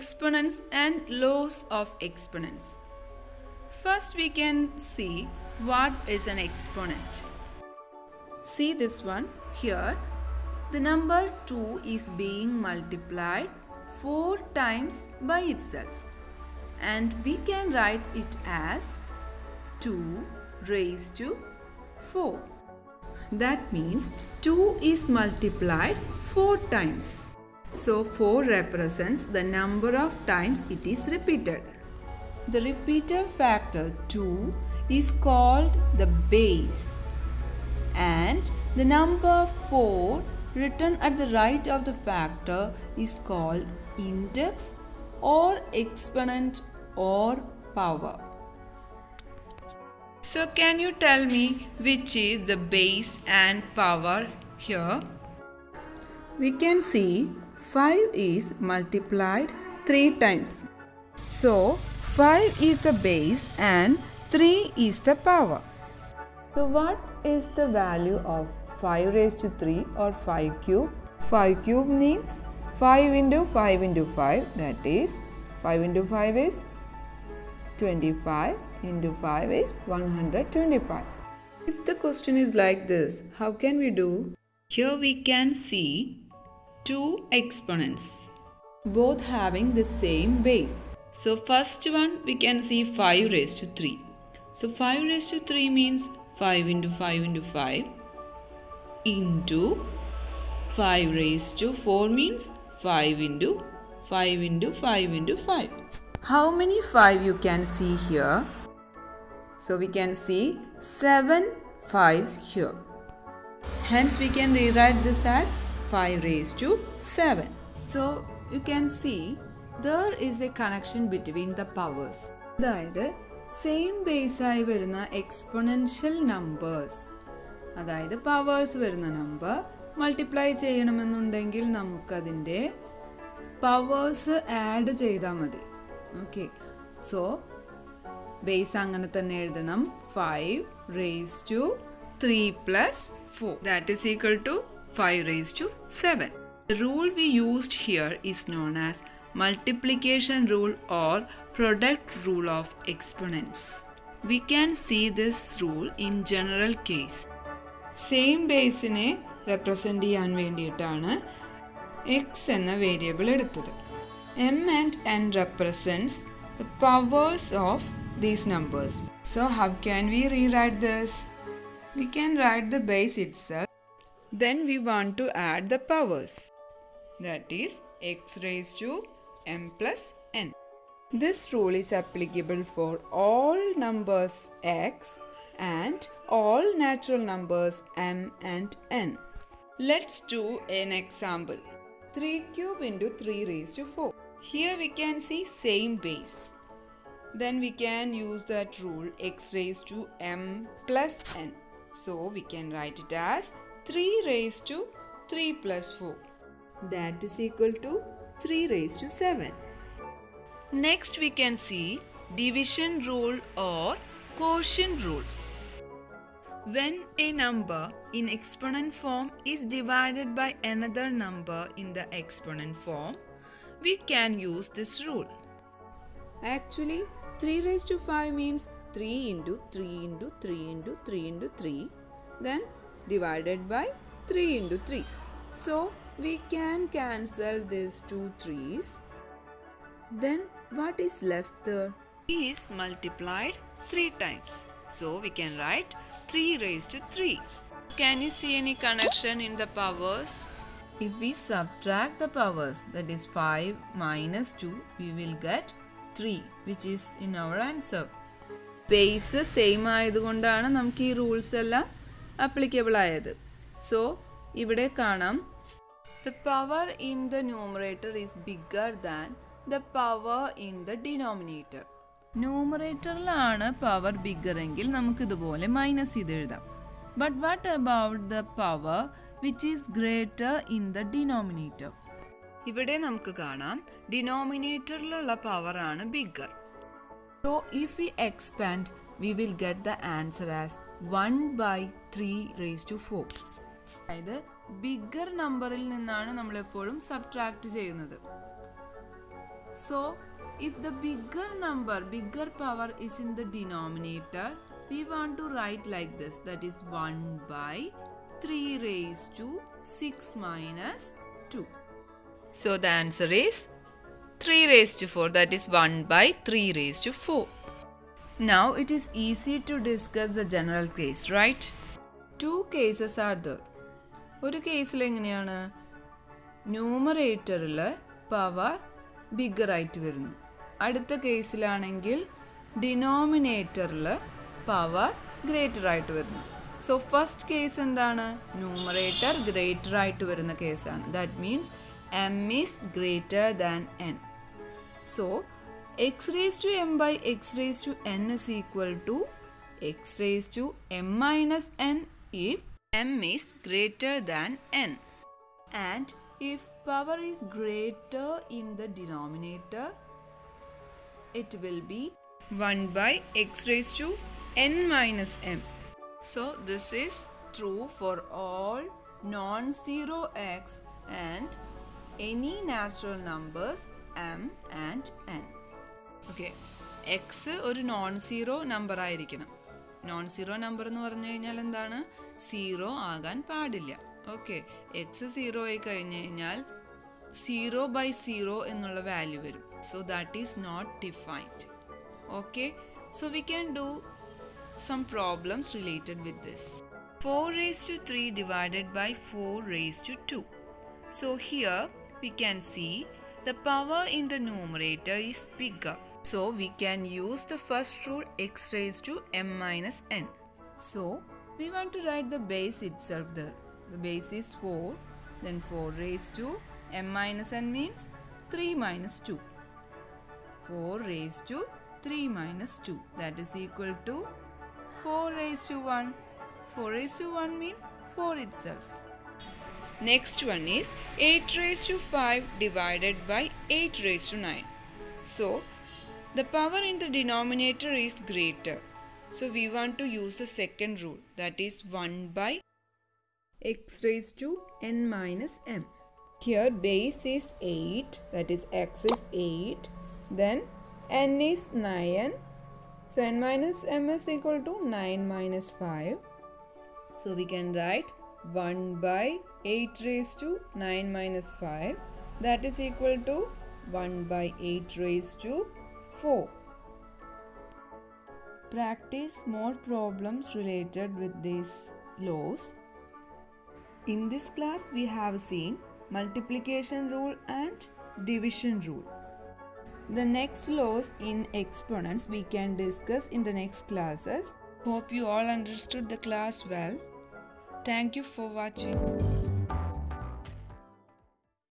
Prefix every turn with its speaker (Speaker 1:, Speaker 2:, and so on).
Speaker 1: exponents and laws of exponents. First we can see what is an exponent. See this one here. The number 2 is being multiplied 4 times by itself, and we can write it as 2 raised to 4. That means 2 is multiplied 4 times. So 4 represents the number of times it is repeated. The repeated factor 2 is called the base, and the number 4 written at the right of the factor is called index or exponent or power. So can you tell me which is the base and power here? We can see 5 is multiplied 3 times. So 5 is the base and 3 is the power. So what is the value of 5 raised to 3 or 5 cube? 5 cube means 5 into 5 into 5, that is 5 into 5 is 25 into 5 is 125. If the question is like this, how can we do? Here we can see 2 exponents, both having the same base. So first one we can see 5 raised to 3. So 5 raised to 3 means 5 into 5 into 5 into 5 raised to 4 means 5 into 5 into 5 into 5. How many 5 you can see here? So we can see 7 5s here. Hence we can rewrite this as 5 raised to 7. So you can see there is a connection between the powers. അതായത് same base ആയി വരുന്ന exponential numbers, അതായത് powers വരുന്ന number multiply ചെയ്യണമെന്നുണ്ടെങ്കിൽ നമുക്കതിൻ്റെ powers add ചെയ്താൽ മതി. Okay, so base അങ്ങനെ തന്നെ എഴുതണം. 5 raised to 3 plus 4, that is equal to 5 raised to 7. The rule we used here is known as multiplication rule or product rule of exponents. We can see this rule in general case. Same base നെ represent ചെയ്യാൻ വേണ്ടിയിട്ടാണ് x എന്ന variable എടുത്തത്. m and n represents the powers of these numbers. So how can we rewrite this? We can write the base itself. Then we want to add the powers. That is x raised to m plus n. This rule is applicable for all numbers x and all natural numbers m and n. Let's do an example. 3 cube into 3 raised to 4. Here we can see same base. Then we can use that rule x raised to m plus n. So we can write it as 3 raised to 3 plus 4. That is equal to 3 raised to 7. Next we can see division rule or quotient rule. When a number in exponent form is divided by another number in the exponent form, we can use this rule. Actually, 3 raised to 5 means 3 into 3 into 3 into 3 into 3, then divided by 3 into 3. So we can cancel these 2 3's. Then what is left there? 3 is multiplied 3 times. So we can write 3 raised to 3. Can you see any connection in the powers? If we subtract the powers, that is 5 minus 2, we will get 3, which is in our answer. Base same ആയതുകൊണ്ടാണ് നമുക്ക് ഈ rules എല്ലാം applicable ആയത്. So ഇവിടെ കാണാം, the power in the numerator is bigger than the power in the denominator. ന്യൂമറേറ്ററിലാണ് power bigger എങ്കിൽ നമുക്ക് ഇതുപോലെ മൈനസ് ചെയ്ത് എഴുതാം. But what about the power which is greater in the denominator? ഇവിടെ നമുക്ക് കാണാം ഡിനോമിനേറ്ററിലുള്ള പവർ ആണ് bigger. So if we expand we will get the answer as 1/3 raised to 4. അതായത് ബിഗ്ഗർ നമ്പറിൽ നിന്നാണ് നമ്മളെപ്പോഴും സബ്ട്രാക്ട് ചെയ്യുന്നത്. So if the bigger power is in the denominator, we want to write like this, that is 1 by 3 raised to 6 minus 2. So the answer is 3 raised to 4, that is 1 by 3 raised to 4. Now it is easy to discuss the general case, right? Two cases are there. ഒരു കേസിൽ എങ്ങനെയാണ് ന്യൂമറേറ്ററിൽ power bigger ആയിട്ട് വരുന്നു. അടുത്ത കേസിലാണെങ്കിൽ ഡിനോമിനേറ്ററിൽ power greater ആയിട്ട് വരുന്നു. സോ ഫസ്റ്റ് കേസ് എന്താണ്? ന്യൂമറേറ്റർ ഗ്രേറ്റർ ആയിട്ട് വരുന്ന കേസാണ്. That means m is greater than n. So x raised to m by x raised to n is equal to x raised to m minus n if m is greater than n. And if power is greater in the denominator, it will be 1 by x raised to n minus m. So this is true for all non-zero x and any natural numbers m and n. Okay, x ഒരു non zero number ആയിരിക്കണം. Non zero number എന്ന് പറഞ്ഞു കഴിഞ്ഞാൽ എന്താണ്? Zero ആകാൻ പാടില്ല. Okay, X zero ആയി കഴിഞ്ഞ് കഴിഞ്ഞാൽ 0/0 എന്നുള്ള വാല്യൂ വരും. So that is not defined. Okay, so we can do some problems related with this. 4 raised to 3 divided by 4 raised to 2. So here we can see the power in the numerator is bigger. So we can use the first rule, x raised to m minus n. So we want to write the base itself there. The base is 4, then 4 raised to m minus n means 3 minus 2. 4 raised to 3 minus 2, that is equal to 4 raised to 1. 4 raised to 1 means 4 itself. Next one is 8 raised to 5 divided by 8 raised to 9. So the power in the denominator is greater. So we want to use the second rule, that is 1 by x raised to n minus m. Here base is 8, that is x is 8, then n is 9. So n minus m is equal to 9 minus 5. So we can write 1 by 8 raised to 9 minus 5, that is equal to 1 by 8 raised to 4. Practice more problems related with these laws. In this class we have seen multiplication rule and division rule. The next laws in exponents we can discuss in the next classes. Hope you all understood the class well. Thank you for watching.